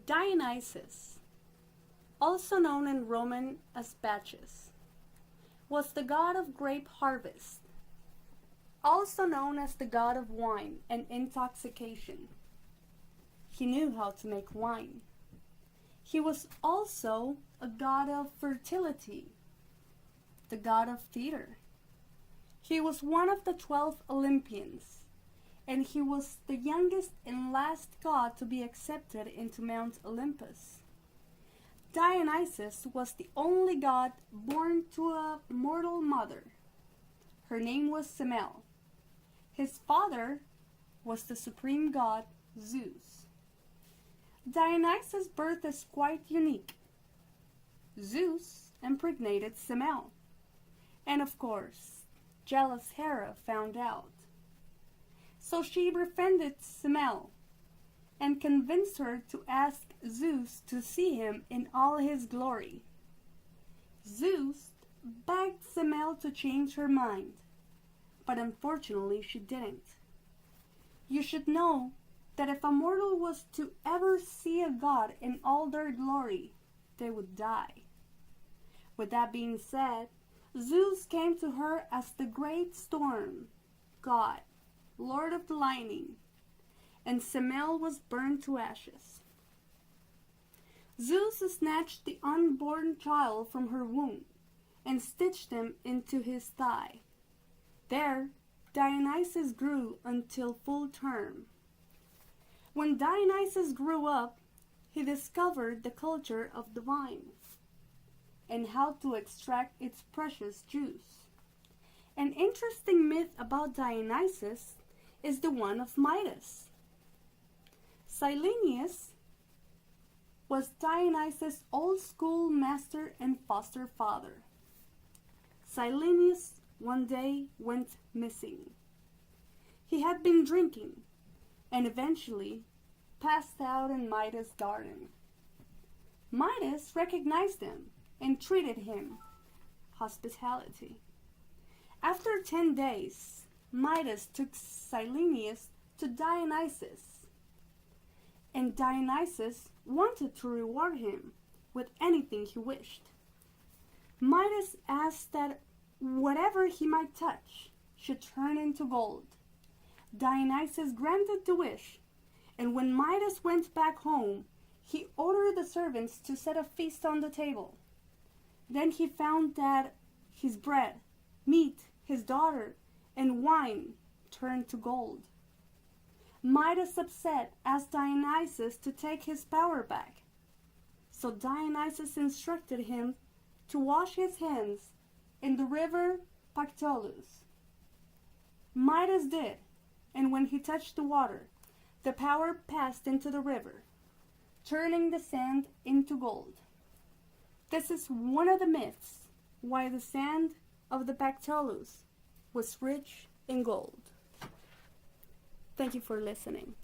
Dionysos, also known in Roman as Bacchus, was the god of grape harvest, also known as the god of wine and intoxication. He knew how to make wine. He was also a god of fertility, the god of theater. He was one of the 12 Olympians, and he was the youngest and last god to be accepted into Mount Olympus. Dionysus was the only god born to a mortal mother. Her name was Semele. His father was the supreme god Zeus. Dionysus' birth is quite unique. Zeus impregnated Semele, and of course, jealous Hera found out. So she befriended Semele and convinced her to ask Zeus to see him in all his glory. Zeus begged Semele to change her mind, but unfortunately she didn't. You should know that if a mortal was to ever see a god in all their glory, they would die. With that being said, Zeus came to her as the great storm god, lord of the lightning, and Semele was burned to ashes. Zeus snatched the unborn child from her womb and stitched him into his thigh. There, Dionysus grew until full term. When Dionysus grew up, he discovered the culture of the vine and how to extract its precious juice. An interesting myth about Dionysus is the one of Midas. Silenus was Dionysus' old school master and foster father. Silenus one day went missing. He had been drinking and eventually passed out in Midas' garden. Midas recognized him and treated him hospitality. After 10 days, Midas took Silenus to Dionysus, and Dionysus wanted to reward him with anything he wished. Midas asked that whatever he might touch should turn into gold. Dionysus granted the wish, and when Midas went back home, he ordered the servants to set a feast on the table. Then he found that his bread, meat, his daughter, and wine turned to gold. Midas, upset, asked Dionysus to take his power back. So Dionysus instructed him to wash his hands in the river Pactolus. Midas did, and when he touched the water, the power passed into the river, turning the sand into gold. This is one of the myths why the sand of the Pactolus was rich in gold. Thank you for listening.